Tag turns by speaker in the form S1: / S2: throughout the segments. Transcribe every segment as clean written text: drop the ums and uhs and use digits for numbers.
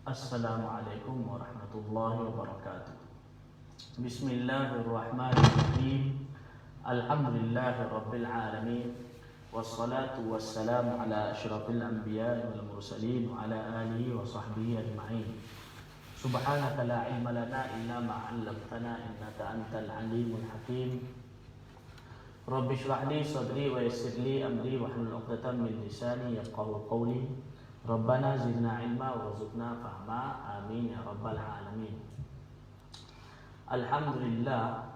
S1: Assalamualaikum warahmatullahi wabarakatuh. Bismillahirrahmanirrahim. Alhamdulillahi rabbil alamin. Wassalatu wassalamu ala asyrafil anbiya'i wal mursalin wa ala alihi wa sahbihi ajma'in. Subhanaka la ilma lana illa ma 'allamtana innaka antal alimul hakim. Rabbi shrah li sadri wa yassir li amri wahlul 'uqdatam min lisani yafqahu qawli. Rabbana zidna ilma warzuqna fahma, amin ya rabbal alamin. Alhamdulillah,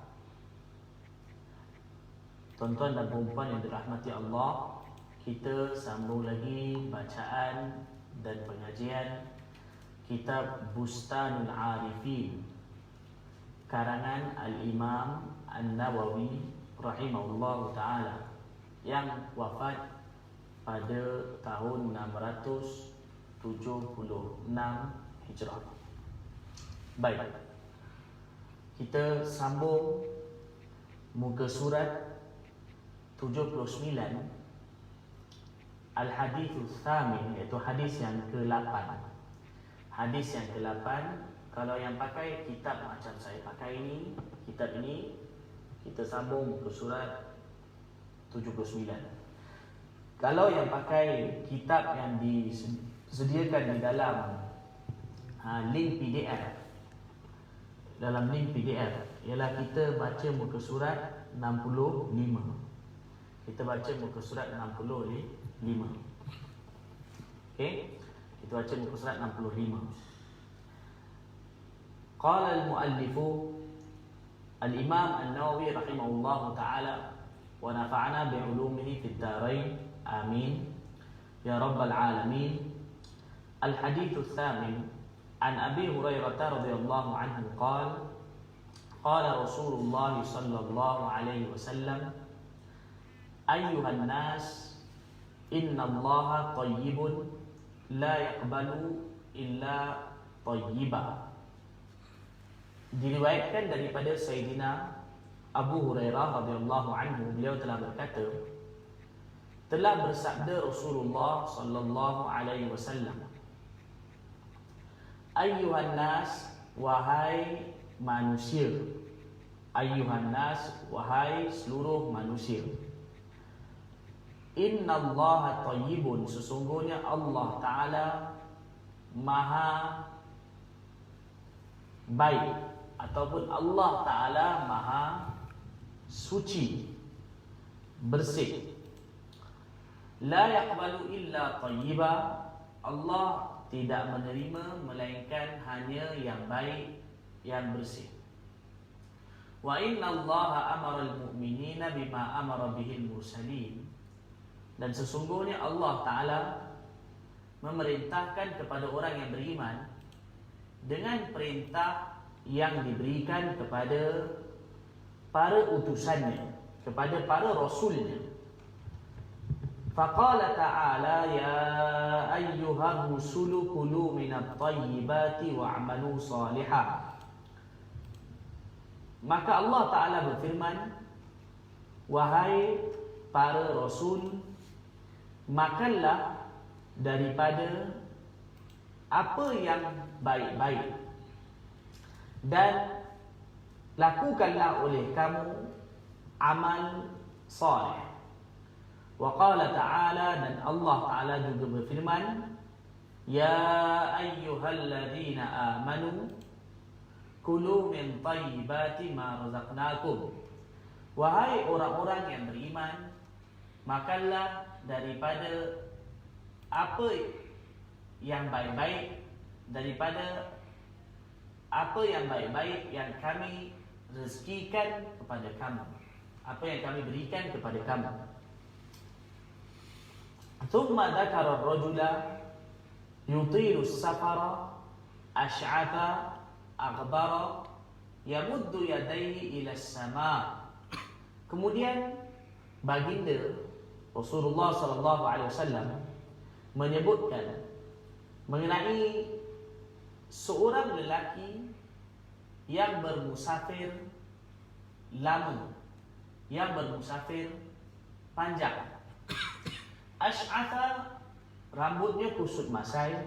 S1: tuan-tuan dan puan yang dirahmati Allah, kita sambung lagi bacaan dan pengajian kitab Bustanul Arifin karangan Al-Imam An-Nawawi rahimahullah ta'ala yang wafat pada tahun 676 Hijrah. Baik, kita sambung muka surat 79 Al-Hadithus Tsamin, iaitu hadis yang ke-8. Hadis yang ke-8, kalau yang pakai kitab macam saya pakai ini, kitab ini, kita sambung muka surat 79. Kalau yang pakai kitab yang disediakan di dalam link PDF, dalam link PDF, ialah kita baca muka surat 65. Kita baca muka surat 65. Okey, kita baca muka surat 65. Qala al-muallifu al-Imam An-Nawawi rahimahullahu ta'ala wa nafa'ana bi'ulumihi fid darain. Amin ya rabbal alamin. Al-hadithus tsamin an Abi Hurairah radhiyallahu anhu qala qala Rasulullah sallallahu alaihi wasallam ayyuhan nas innallaha thayyibun la yaqbalu illa thayyiba. Diriwayatkan daripada Sayyidina Abu Hurairah radhiyallahu anhu, beliau telah berkata, telah bersabda Rasulullah sallallahu alaihi wasallam, ayyuhan nas, wahai manusia, ayyuhan nas, wahai seluruh manusia, innallaha thayyibun, sesungguhnya Allah Ta'ala maha baik, ataupun Allah Ta'ala maha suci, bersih. La yaqbalu illa thayyiba, Allah tidak menerima melainkan hanya yang baik, yang bersih. Wa inna Allaha amara al-mu'minina bima amara bihi al-mursalin, dan sesungguhnya Allah Ta'ala memerintahkan kepada orang yang beriman dengan perintah yang diberikan kepada para utusannya, kepada para rasulnya. Faqala ta'ala ya ayyuhar rusulu kulu minat tayyibati wa'amalu salihah. Maka Allah Ta'ala berfirman, wahai para rasul, makanlah daripada apa yang baik-baik dan lakukanlah oleh kamu amal salih. Wa qala ta'ala, dan Allah Ta'ala juga berfirman, ya ayyuhalladzina amanu kulu min tayyibati ma razaqnakum. Wahai orang-orang yang beriman, makanlah daripada apa yang baik-baik, daripada apa yang baik-baik yang kami rezekikan kepada kamu, apa yang kami berikan kepada kamu. Thumma dzakara ar-rajula yutilu as-safara ash'atha aghbara yamuddu yadayhi ila as-sama'. Kemudian baginda Rasulullah sallallahu alaihi wasallam menyebutkan mengenai seorang lelaki yang bermusafir lama, yang bermusafir panjang. Ash'atha, rambutnya kusut masai,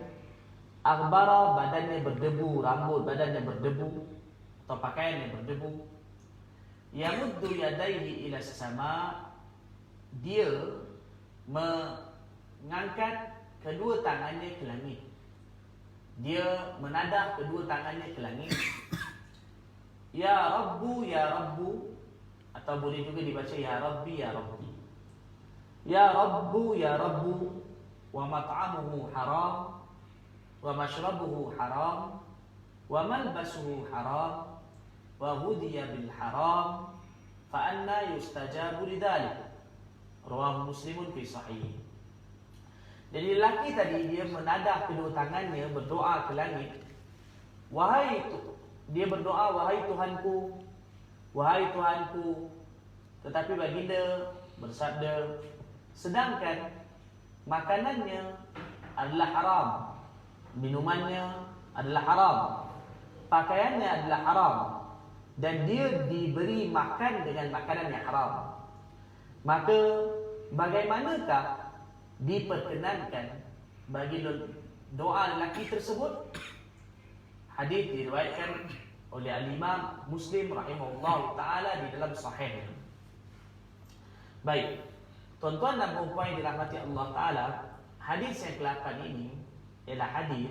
S1: Aghbara, badannya berdebu, rambut badannya berdebu atau pakaiannya berdebu. Yamuddu yadaihi ila sama, dia mengangkat kedua tangannya ke langit. Dia menadah kedua tangannya ke langit. Ya Rabbu, ya Rabbu, atau boleh juga dibaca ya Rabbi, ya Rabbi. Ya Rabbu, ya Rabbu, wa mat'amuhu haram, wa mashrabuhu haram, wa malbasuhu haram, wa hudiya bil haram, fa anna yustajabu lidzalik. Rawahu Muslimun fi sahih. Jadi lelaki tadi dia menadah kedua tangannya berdoa ke langit. Dia berdoa, wahai Tuhanku, wahai Tuhanku. Tetapi baginda bersabda, sedangkan makanannya adalah haram, minumannya adalah haram, pakaiannya adalah haram, dan dia diberi makan dengan makanan yang haram. Maka bagaimanakah diperkenankan bagi doa lelaki tersebut? Hadis diriwayatkan oleh Al-Imam Muslim rahimahullah ta'ala di dalam sahih. Baik, tuan-tuan dan puan-puan yang dirahmati Allah Ta'ala, hadis yang ke-8 ini ialah hadis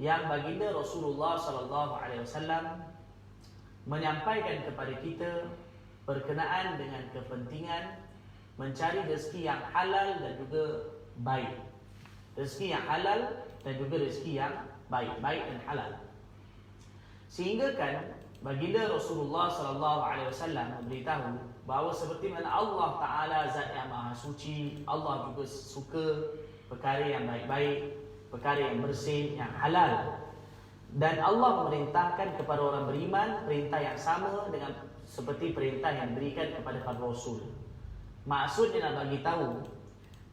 S1: yang baginda Rasulullah SAW menyampaikan kepada kita berkenaan dengan kepentingan mencari rezeki yang halal dan juga baik. Rezeki yang halal dan juga rezeki yang baik dan halal. Sehingga kan baginda Rasulullah SAW memberitahu bahawa seperti mana Allah Ta'ala zat yang maha suci, Allah juga suka perkara yang baik-baik, perkara yang bersih, yang halal. Dan Allah memerintahkan kepada orang beriman perintah yang sama dengan seperti perintah yang diberikan kepada para Rasul. Maksudnya nak bagi tahu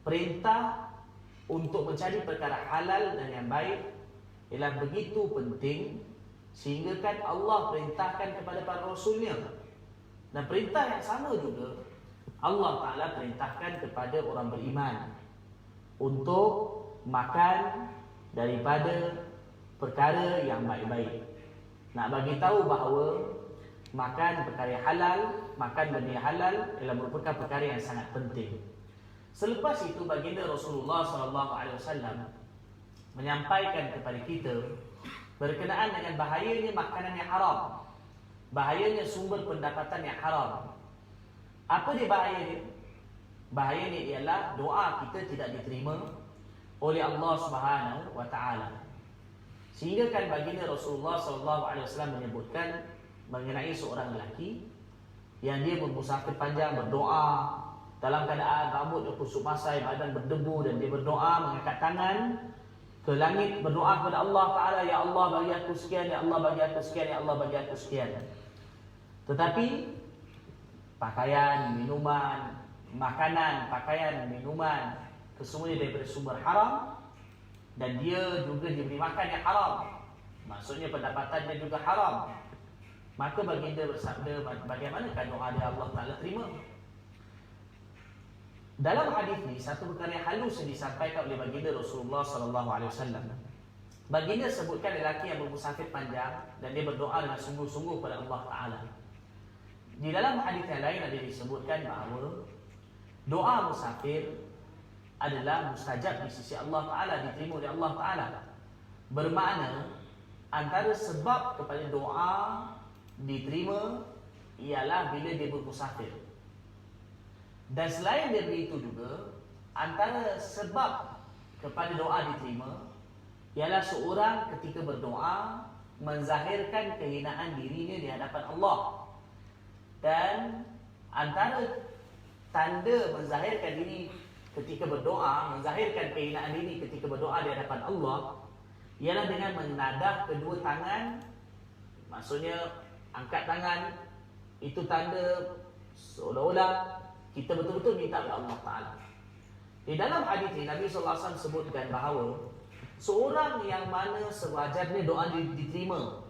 S1: perintah untuk mencari perkara halal dan yang baik ialah begitu penting, sehingga kan Allah perintahkan kepada para Rasulnya. Dan perintah yang sama juga Allah Ta'ala perintahkan kepada orang beriman untuk makan daripada perkara yang baik-baik. Nak bagi tahu bahawa makan perkara yang halal, makan benda yang halal ialah merupakan perkara yang sangat penting. Selepas itu baginda Rasulullah SAW menyampaikan kepada kita berkenaan dengan bahayanya makanan yang haram, bahayanya sumber pendapatan yang haram. Apa dia bahayanya? Bahayanya ialah doa kita tidak diterima oleh Allah Subhanahu wa taala. Sehingga kan baginda Rasulullah SAW menyebutkan mengenai seorang lelaki yang dia bermusafir panjang berdoa dalam keadaan rambut dia kusut masai, badan berdebu, dan dia berdoa mengangkat tangan ke langit, berdoa kepada Allah Ta'ala, ya Allah bagi aku sekian, ya Allah bagi aku sekian, ya Allah bagi aku sekian. Tetapi pakaian, minuman, makanan, pakaian, minuman, kesemuanya daripada sumber haram, dan dia juga diberi makan yang haram, maksudnya pendapatannya juga haram. Maka baginda bersabda, bagaimanakah doa dia Allah Ta'ala terima? Dalam hadis ni satu perkara yang halus yang disampaikan oleh baginda Rasulullah SAW. Baginda sebutkan lelaki yang bermusafir panjang dan dia berdoa dengan sungguh-sungguh kepada Allah Ta'ala. Di dalam hadis yang lain ada disebutkan bahawa doa musafir adalah mustajab di sisi Allah Ta'ala, diterima oleh Allah Ta'ala. Bermakna antara sebab kepada doa diterima ialah bila dia bermusafir. Dan selain daripada itu juga, antara sebab kepada doa diterima ialah seorang ketika berdoa menzahirkan kehinaan dirinya di hadapan Allah. Dan antara tanda menzahirkan diri ketika berdoa, menzahirkan kehinaan diri ketika berdoa di hadapan Allah ialah dengan menadah kedua tangan. Maksudnya angkat tangan, itu tanda seolah-olah kita betul-betul minta kepada Allah Ta'ala. Di dalam hadis ini Nabi SAW sebutkan bahawa seorang yang mana sewajarnya doa diterima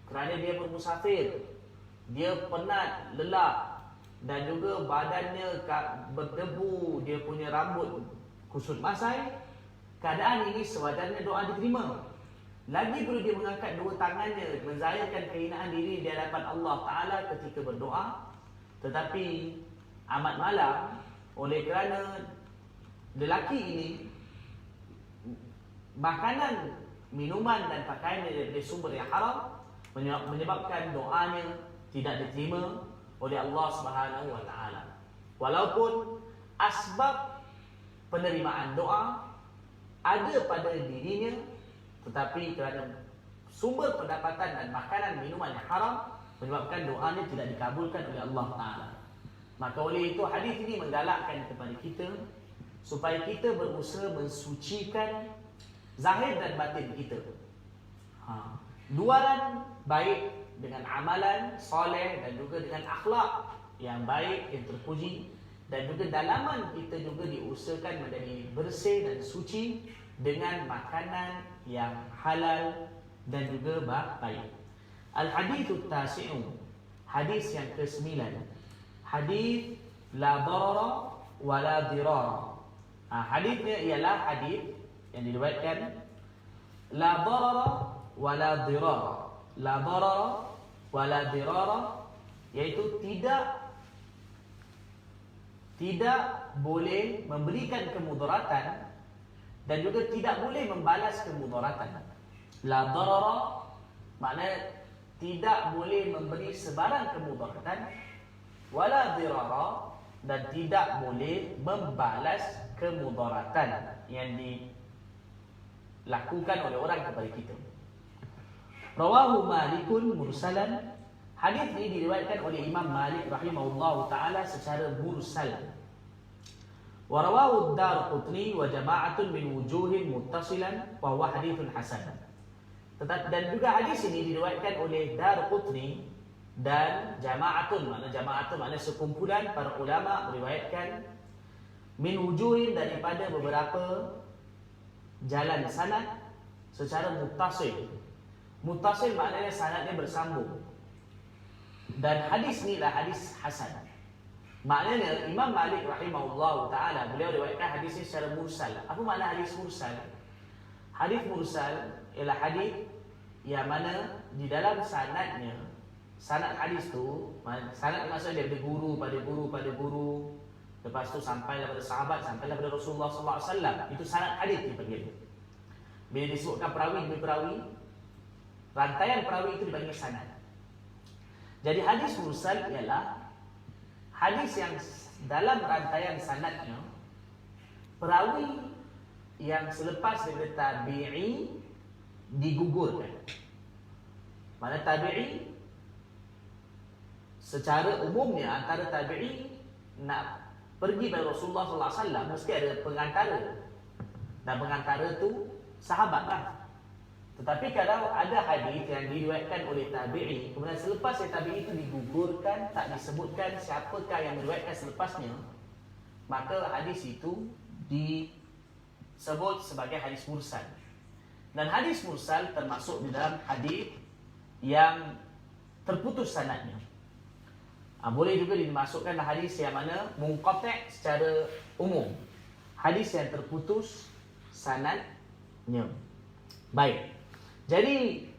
S1: kerana dia bermusafir, dia penat, lelah, dan juga badannya berdebu, dia punya rambut kusut masai, keadaan ini sewajarnya doa diterima. Lagi perlu dia mengangkat dua tangannya, menzahirkan kehinaan diri di hadapan Allah Ta'ala ketika berdoa. Tetapi amat malam, oleh kerana lelaki ini makanan, minuman dan pakaian dari sumber yang haram, menyebabkan doanya tidak diterima oleh Allah Subhanahu wa Ta'ala. Walaupun asbab penerimaan doa ada pada dirinya, tetapi kerana sumber pendapatan dan makanan minuman yang haram menyebabkan doanya tidak dikabulkan oleh Allah Ta'ala. Maka oleh itu hadis ini menggalakkan kepada kita supaya kita berusaha mensucikan zahir dan batin kita. Luaran baik dengan amalan soleh dan juga dengan akhlak yang baik, yang terpuji, dan juga dalaman kita juga diusahakan menjadi bersih dan suci dengan makanan yang halal dan juga baik. Al-hadithut tasi'u, hadis yang ke-9. Hadis la darara wa la dirara. Hadisnya ialah hadis yang diriwayatkan la darara wa la dirara. La darara wa la dirara, iaitu tidak boleh memberikan kemudaratan dan juga tidak boleh membalas kemudaratan. La darara maknanya tidak boleh memberi sebarang kemudaratan, wala dirara, dan tidak boleh membalas kemudaratan yang dilakukan oleh orang kepada kita. Rawahu Malikun mursalan. Hadis ini diriwayatkan oleh Imam Malik rahimahullahu taala secara mursal. Wa rawahu ad-Darqutni wa jama'atun min wujuhin muttasilan wa huwa haditsun hasan. Dan juga hadis ini diriwayatkan oleh Darqutni dan jama'atun, makna sekumpulan para ulama meriwayatkan min wujuhin, daripada beberapa jalan sanad secara muttasil. Muttasil maknanya sanadnya bersambung. Dan hadis ni lah hadis hasan. Maknanya Imam Malik rahimahullah ta'ala, beliau riwayatkan hadis ini secara mursal. Apa makna hadis mursal? Hadis mursal ialah hadis yang mana di dalam sanadnya, sanad hadis tu, sanad maksudnya daripada guru pada guru pada guru, lepas tu sampailah pada sahabat, sampailah pada Rasulullah sallallahu alaihi wasallam. Itu sanad hadis dipanggil. Bila disebutkan perawi demi perawi, rantaian perawi itu dipanggil sanad. Jadi hadis mursal ialah hadis yang dalam rantaian sanadnya perawi yang selepas daripada tabi'i digugurkan. Mana tabi'i secara umumnya antara tabi'i nak pergi pada Rasulullah sallallahu alaihi wasallam mesti ada pengantara. Dan pengantara tu sahabatlah. Tetapi kalau ada hadis yang diriwayatkan oleh tabi'i, kemudian selepas tabi'i itu digugurkan, tak disebutkan siapakah yang meriwayatkan selepasnya, maka hadis itu disebut sebagai hadis mursal. Dan hadis mursal termasuk di dalam hadis yang terputus sanadnya. Boleh juga dimasukkan hadis yang mana munqati' secara umum, hadis yang terputus sanadnya. Baik. Jadi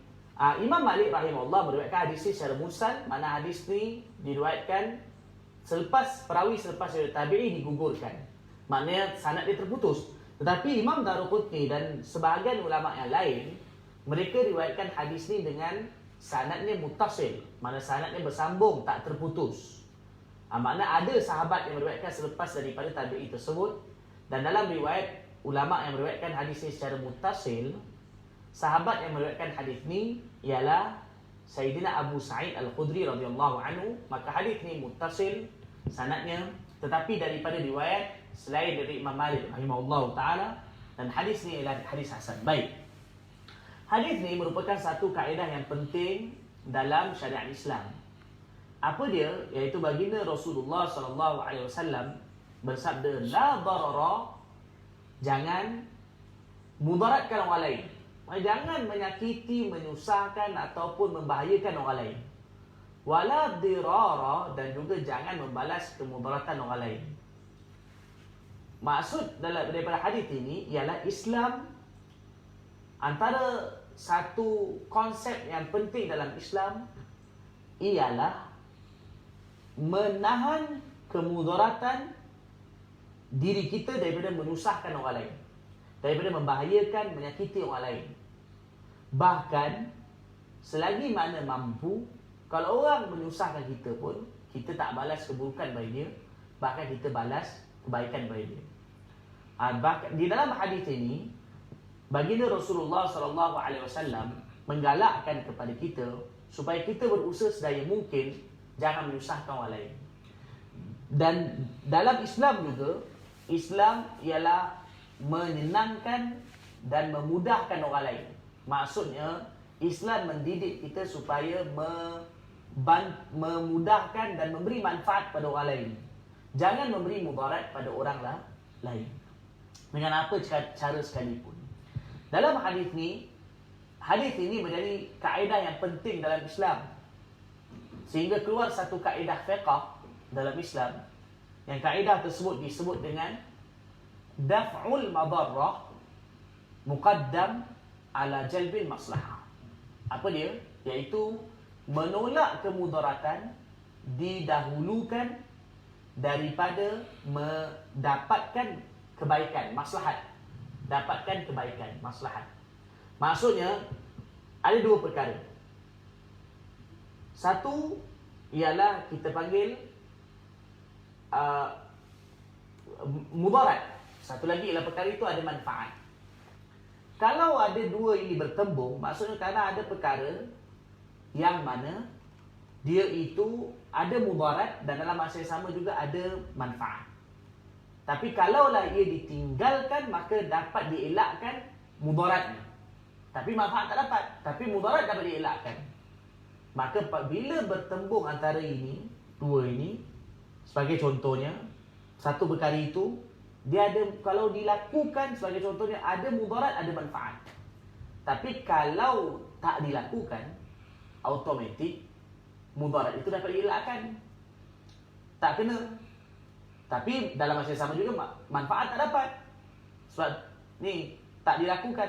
S1: Imam Malik rahimahullah meriwayatkan hadis ini secara mursal, mana hadis ni diriwayatkan selepas perawi selepas dari tabi'i digugurkan. Maknanya sanad dia terputus. Tetapi Imam Darqutni dan sebahagian ulama yang lain, mereka riwayatkan hadis ni dengan sanadnya muttasil, mana sanadnya bersambung, tak terputus. Makna ada sahabat yang meriwayatkan selepas daripada tabi'i tersebut. Dan dalam riwayat ulama yang meriwayatkan hadis ini secara muttasil, sahabat yang meriwayatkan hadis ni ialah Sayyidina Abu Sa'id Al-Khudri radhiyallahu anhu. Maka hadis ni muttasil sanadnya, tetapi daripada riwayat selain dari Imam Malik rahimahullahu taala, dan hadis ni ialah hadis hasan. Baik. Hadis ni merupakan satu kaedah yang penting dalam syariat Islam. Apa dia? Iaitu baginda Rasulullah sallallahu alaihi wasallam bersabda, la darara, jangan mudaratkan orang lain. Jangan menyakiti, menyusahkan ataupun membahayakan orang lain. Wala dirara, dan juga jangan membalas kemudaratan orang lain. Maksud daripada hadis ini ialah Islam antara satu konsep yang penting dalam Islam ialah menahan kemudaratan diri kita daripada menyusahkan orang lain, daripada membahayakan, menyakiti orang lain. Bahkan selagi mana mampu, kalau orang menyusahkan kita pun, kita tak balas keburukan bagi dia, bahkan kita balas kebaikan bagi dia. Bahkan di dalam hadis ini, baginda Rasulullah SAW menggalakkan kepada kita supaya kita berusaha sedaya mungkin jangan menyusahkan orang lain. Dan dalam Islam juga, Islam ialah menyenangkan dan memudahkan orang lain. Maksudnya, Islam mendidik kita supaya memudahkan dan memberi manfaat pada orang lain. Jangan memberi mudarat pada orang lain, dengan apa cara sekalipun. Dalam hadis ini menjadi kaedah yang penting dalam Islam, sehingga keluar satu kaedah fiqh dalam Islam, yang kaedah tersebut disebut dengan daf'ul madarrah muqaddam ala jalbil maslahah. Apa dia? Iaitu menolak kemudaratan didahulukan daripada mendapatkan kebaikan, maslahat. Dapatkan kebaikan, maslahat. Maksudnya, ada dua perkara. Satu ialah kita panggil mudarat. Satu lagi ialah perkara itu ada manfaat. Kalau ada dua ini bertembung, maksudnya kerana ada perkara yang mana dia itu ada mudarat dan dalam masa yang sama juga ada manfaat. Tapi kalaulah ia ditinggalkan, maka dapat dielakkan mudaratnya. Tapi manfaat tak dapat, tapi mudarat dapat dielakkan. Maka bila bertembung antara ini, dua ini, sebagai contohnya, satu perkara itu dia ada, kalau dilakukan sebagai contohnya ada mudarat, ada manfaat. Tapi kalau tak dilakukan, automatik mudarat itu dapat dielakkan. Tak kena. Tapi dalam masa yang sama juga manfaat tak dapat. Sebab ni tak dilakukan.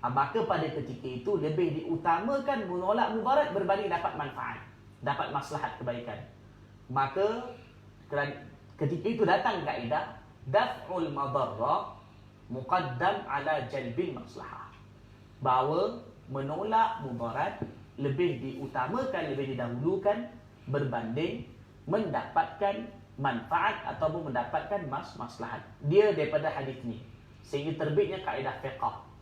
S1: Maka pada ketika itu lebih diutamakan menolak mudarat berbanding dapat manfaat, dapat maslahat kebaikan. Maka ketika itu datang kaedah daf'ul madarrah muqaddam ala jalbil maslahah, bahawa menolak mudarat lebih diutamakan, lebih didahulukan berbanding mendapatkan manfaat ataupun mendapatkan maslahat. Dia daripada hadis ni, sehingga terbitnya kaedah fiqh.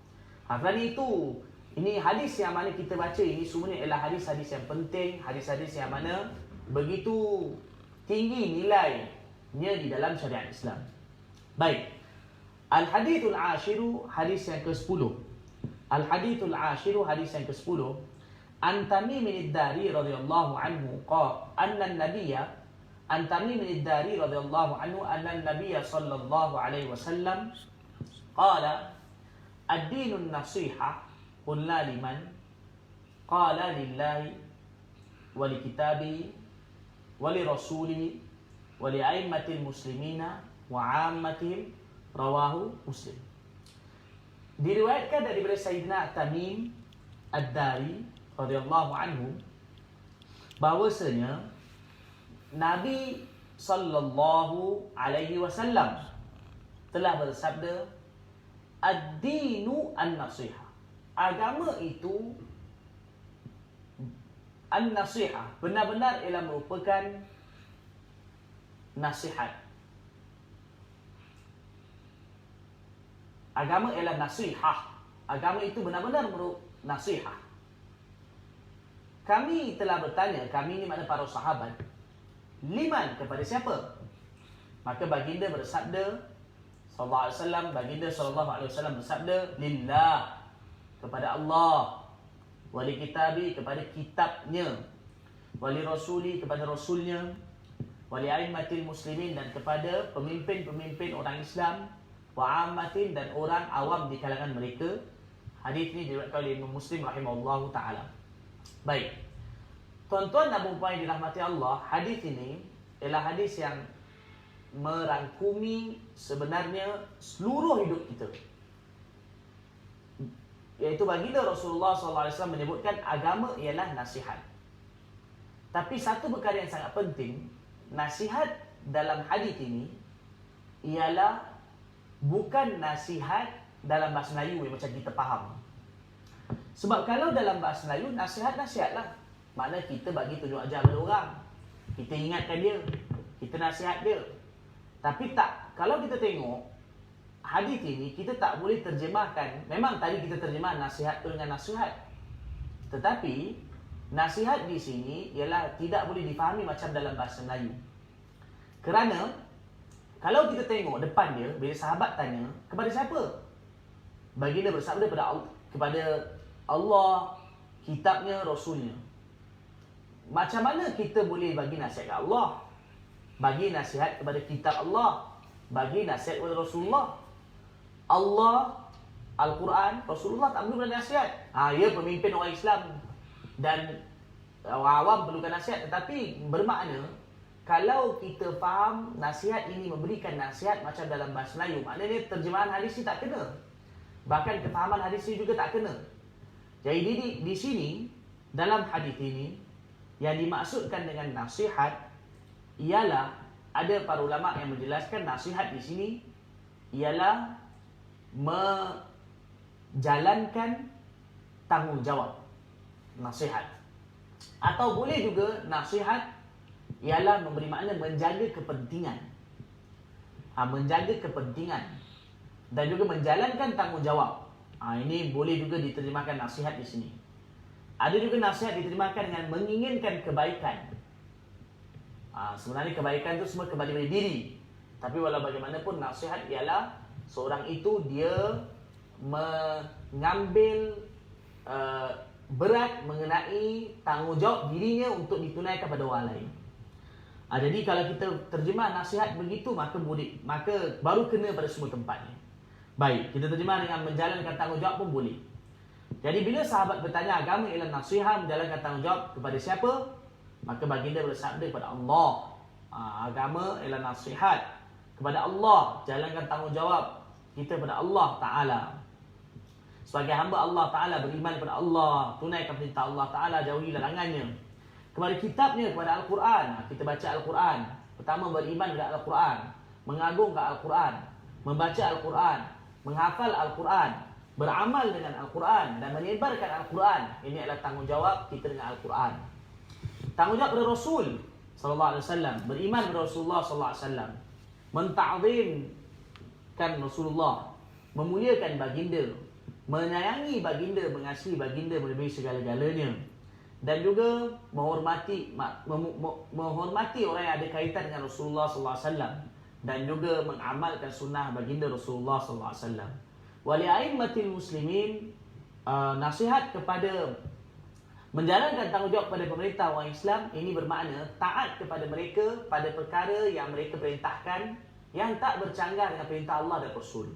S1: Kerana itu, ini hadis yang mana kita baca ini semuanya ialah hadis-hadis yang penting, hadis-hadis yang mana begitu tinggi nilainya di dalam syariat Islam. Baik. Al-hadithul ashiru, hadis yang ke-10. Al-hadithul ashiru, hadis yang ke-10. An Tamim ad-Dari radhiyallahu anhu qala anna an-nabiyya An Tamim ad-Dari radhiyallahu anhu anna an-nabiyya sallallahu alaihi wasallam qala ad-dinun nasiha qulna liman qala lillahi wa li kitabihi wa li rasulihi wa li a'immatil muslimina wa 'ammatihim, rawahu Muslim. Diriwayatkan daripada Sayyidina Tamim ad-Dari radhiyallahu anhu bahwasanya Nabi sallallahu alaihi wasallam telah bersabda, ad-dinu an-nasiha. Agama itu an-nasiha, benar-benar ialah merupakan nasihat. Agama ialah nasihah. Agama itu benar-benar nasihat. Kami telah bertanya, kami ini makna para sahabat, liman, kepada siapa? Maka baginda bersabda sallallahu alaihi wasallam, baginda sallallahu alaihi wasallam bersabda, lillah, kepada Allah, wali kitabi, kepada kitabnya, wali rasuli, kepada rasulnya, wali a'immatil muslimin, dan kepada pemimpin-pemimpin orang Islam, wa ammatin, dan orang awam di kalangan mereka. Hadis ini diriwayatkan oleh Imam Muslim rahimahullahu taala. Baik. Tuan-tuan dan puan-puan yang dirahmati Allah, hadis ini ialah hadis yang merangkumi sebenarnya seluruh hidup kita. iaitu baginda Rasulullah SAW menyebutkan agama ialah nasihat. Tapi satu perkara yang sangat penting, nasihat dalam hadis ini ialah bukan nasihat dalam bahasa Melayu yang macam kita faham. Sebab kalau dalam bahasa Melayu, nasihat-nasihatlah. Makna kita bagi tunjuk ajar pada orang, kita ingatkan dia, kita nasihat dia. Tapi tak, kalau kita tengok hadis ini, kita tak boleh terjemahkan. Memang tadi kita terjemah nasihat tu dengan nasihat, tetapi nasihat di sini ialah tidak boleh difahami macam dalam bahasa Melayu. Kerana kalau kita tengok depan dia, bila sahabat tanya, kepada siapa? Baginda bersabda kepada Allah, kitabnya, Rasulnya. Macam mana kita boleh bagi nasihat kepada Allah, bagi nasihat kepada kitab Allah, bagi nasihat kepada Rasulullah? Allah, Al-Quran, Rasulullah tak perlu nasihat. Ya, pemimpin orang Islam dan orang awam perlukan nasihat. Tetapi bermakna, kalau kita faham nasihat ini memberikan nasihat macam dalam bahasa Melayu, maknanya terjemahan hadis ini tak kena. Bahkan kefahaman hadis ini juga tak kena. Jadi di sini, dalam hadis ini, yang dimaksudkan dengan nasihat ialah, ada para ulama yang menjelaskan nasihat di sini ialah menjalankan tanggungjawab nasihat. Atau boleh juga nasihat ialah memberi makna menjaga kepentingan. Menjaga kepentingan dan juga menjalankan tanggungjawab. Ini boleh juga diterjemahkan nasihat di sini. Ada juga nasihat diterjemahkan dengan menginginkan kebaikan. Sebenarnya kebaikan itu semua kembali pada diri. Tapi walau bagaimanapun, nasihat ialah seorang itu dia mengambil berat mengenai tanggungjawab dirinya untuk ditunaikan pada orang lain. Jadi kalau kita terjemah nasihat begitu, maka baru kena pada semua tempatnya. Baik, kita terjemah dengan menjalankan tanggungjawab pun boleh. Jadi bila sahabat bertanya agama ialah nasihat, menjalankan tanggungjawab kepada siapa? Maka baginda bersabda kepada Allah. Agama ialah nasihat kepada Allah, jalankan tanggungjawab kita kepada Allah Ta'ala. Sebagai hamba Allah Ta'ala, beriman kepada Allah, tunaikan perintah Allah Ta'ala, jauhi larangannya. Kepada kitabnya, kepada Al-Quran, kita baca Al-Quran. Pertama, beriman kepada Al-Quran, mengagungkan Al-Quran, membaca Al-Quran, menghafal Al-Quran, beramal dengan Al-Quran dan menyebarkan Al-Quran. Ini adalah tanggungjawab kita dengan Al-Quran. Tanggungjawab kepada Rasul sallallahu alaihi wasallam, beriman kepada Rasulullah sallallahu alaihi wasallam, menta'zimkan Rasulullah, memuliakan baginda, menyayangi baginda, mengasihi baginda melebihi segala-galanya, dan juga menghormati orang yang ada kaitan dengan Rasulullah sallallahu alaihi wasallam, dan juga mengamalkan sunnah baginda Rasulullah sallallahu alaihi wasallam. Wali a'immatil muslimin, nasihat kepada menjalankan tanggungjawab kepada pemerintah orang Islam, ini bermakna taat kepada mereka pada perkara yang mereka perintahkan yang tak bercanggah dengan perintah Allah dan Rasul.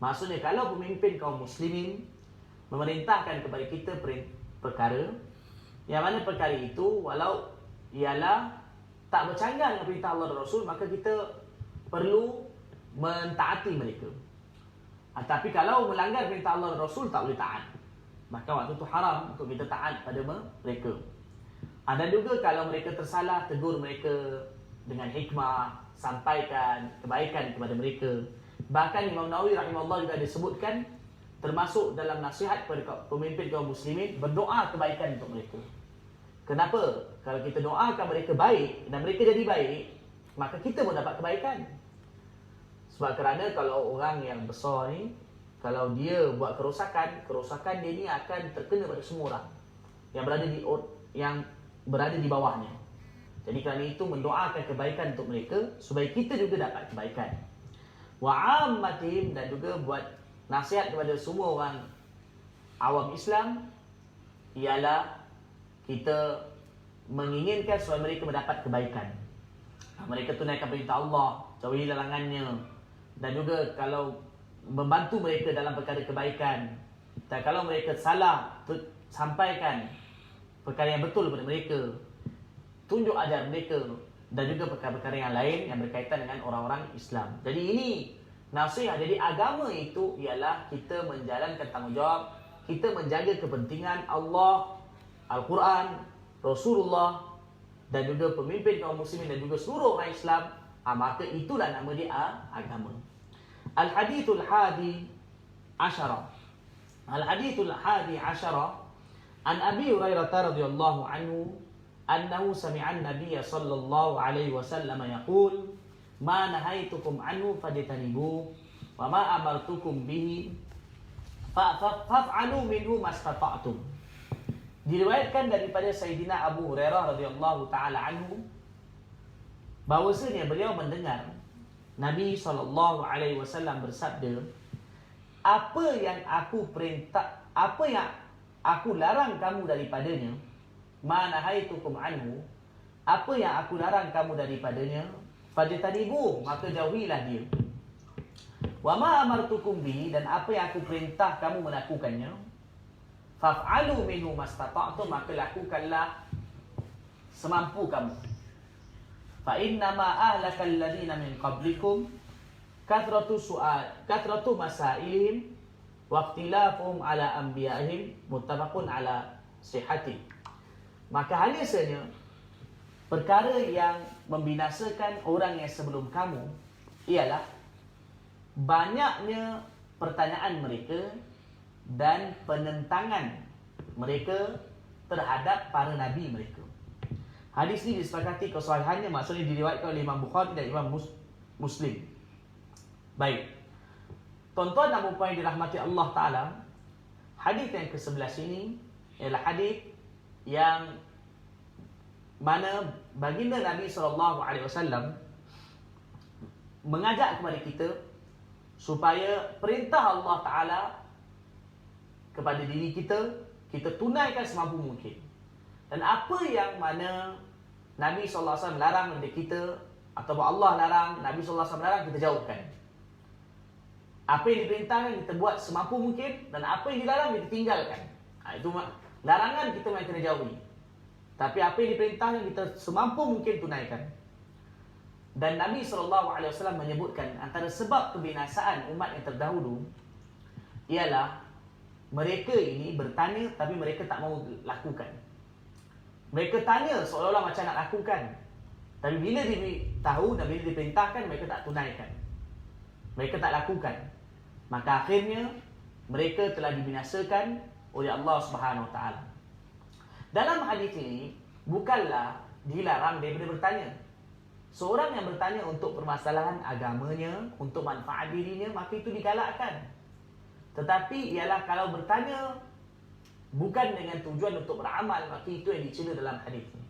S1: Maksudnya, kalau pemimpin kaum muslimin memerintahkan kepada kita perkara, yang mana perkara itu walau ialah tak bercanggah dengan perintah Allah dan Rasul, maka kita perlu mentaati mereka. Tapi kalau melanggar perintah Allah dan Rasul, tak boleh taat. Maka waktu itu haram untuk kita taat pada mereka. Dan juga kalau mereka tersalah, tegur mereka dengan hikmah, sampaikan kebaikan kepada mereka. Bahkan Imam Nawawi rahimahullah juga disebutkan, termasuk dalam nasihat kepada pemimpin kaum muslimin, berdoa kebaikan untuk mereka. Kenapa? Kalau kita doakan mereka baik dan mereka jadi baik, maka kita pun dapat kebaikan. Sebab kerana kalau orang yang besar ni, kalau dia buat kerosakan dia ni akan terkena pada semua orang yang berada di bawahnya. Jadi kerana itu mendoakan kebaikan untuk mereka supaya kita juga dapat kebaikan. Wa ammatihim, dan juga buat nasihat kepada semua orang awam Islam ialah kita menginginkan supaya mereka mendapat kebaikan. Mereka tunaikan perintah Allah, jauhi larangannya, dan juga kalau membantu mereka dalam perkara kebaikan. Dan kalau mereka salah, sampaikan perkara yang betul kepada mereka, tunjuk ajar mereka, dan juga perkara-perkara yang lain yang berkaitan dengan orang-orang Islam. Jadi ini nasihat. Jadi agama itu ialah kita menjalankan tanggungjawab kita menjaga kepentingan Allah, Al-Quran, Rasulullah dan juga pemimpin kaum muslimin dan juga seluruh orang Islam, maka itulah nama dia agama. Al-Hadithul Hadi Asyara. Al-Hadithul Hadi Asyara an Abi Hurairah radhiyallahu anhu annahu sami'a an-nabiy sallallahu alaihi wasallam yaqul ma nahaitukum anhu fajtanibu wa ma amartukum bihi fa'alu minhu mastata'tum. Diriwayatkan daripada Sayyidina Abu Hurairah radhiyallahu taala anhu bahwasanya beliau mendengar Nabi sallallahu alaihi wasallam bersabda, apa yang aku perintah, apa yang aku larang kamu daripadanya, ma nahaitukum anhu, apa yang aku larang kamu daripadanya, fajtanibu, maka jauhilah dia. Wa ma amartukum bihi, dan apa yang aku perintah kamu melakukannya, faf'alu minhu mastata'tum, maka lakukanlah semampu kamu. Fa innama ahlakal ladina min qablikum kathratu masailihim wa ikhtilafuhum ala anbiya'ihim muttafaqun ala sihhati. Maka halnya perkara yang membinasakan orang yang sebelum kamu ialah banyaknya pertanyaan mereka dan penentangan mereka terhadap para nabi mereka. Hadis ini disepakati kesahihannya, maksudnya diriwayatkan oleh Imam Bukhari dan Imam Muslim. Baik, tuan-tuan dan puan yang dirahmati Allah Ta'ala, hadis yang ke-11 ini ialah hadis yang mana baginda Nabi SAW mengajak kepada kita supaya perintah Allah Ta'ala kepada diri kita, kita tunaikan semampu mungkin. Dan apa yang mana Nabi SAW larang dari kita, atau Allah larang, Nabi SAW larang, kita jauhkan. Apa yang diperintahkan kita buat semampu mungkin, dan apa yang dilarang kita tinggalkan. Itu larangan kita memang kena jauhi. Tapi apa yang diperintahkan kita semampu mungkin tunaikan. Dan Nabi SAW menyebutkan antara sebab kebinasaan umat yang terdahulu ialah mereka ini bertanya tapi mereka tak mau lakukan. Mereka tanya seolah-olah macam nak lakukan, tapi bila diberitahu dan bila diperintahkan, mereka tak tunaikan. Mereka tak lakukan. Maka akhirnya mereka telah dibinasakan oleh Allah Subhanahu Wa Taala. Dalam hadis ini bukanlah dilarang daripada bertanya. Seorang yang bertanya untuk permasalahan agamanya, untuk manfaat dirinya, maka itu digalakkan. Tetapi ialah kalau bertanya bukan dengan tujuan untuk beramal, maka itu yang dicela dalam hadis ini.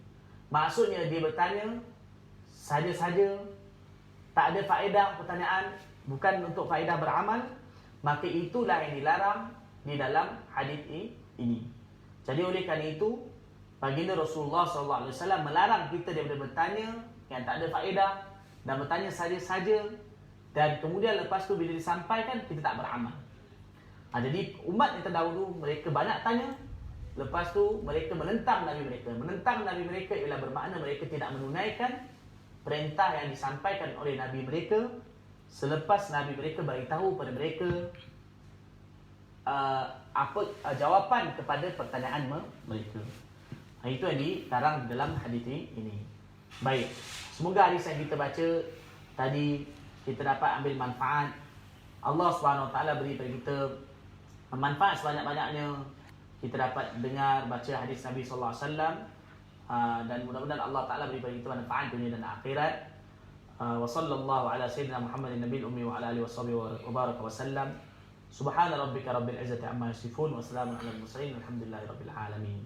S1: Maksudnya dia bertanya saja-saja, tak ada faedah pertanyaan, bukan untuk faedah beramal, maka itulah yang dilarang di dalam hadis ini. Jadi oleh kerana itu, baginda Rasulullah SAW melarang kita daripada bertanya yang tak ada faedah dan bertanya saja-saja, dan kemudian lepas tu bila disampaikan kita tak beramal. Jadi umat yang terdahulu mereka banyak tanya, lepas tu mereka menentang Nabi mereka. Menentang Nabi mereka ialah bermakna mereka tidak menunaikan perintah yang disampaikan oleh Nabi mereka selepas Nabi mereka beritahu pada mereka jawapan kepada pertanyaan mereka. Itu yang dikarang dalam hadis ini. Baik, semoga hadis yang kita baca tadi kita dapat ambil manfaat. Allah SWT beri kepada kita manfaat sebanyak-banyaknya. Kita dapat dengar, baca hadis Nabi SAW, dan mudah-mudahan Allah Ta'ala beri kepada kita manfaat dunia dan akhirat. Wa sallallahu ala sayyidina Muhammadin nabiyil ummi wa ala alihi wa sahbihi wa baraka wa sallam. Subhana rabbika rabbil izzati amma yasifun wa salamun ala al-mursalin walhamdulillahi rabbil alamin.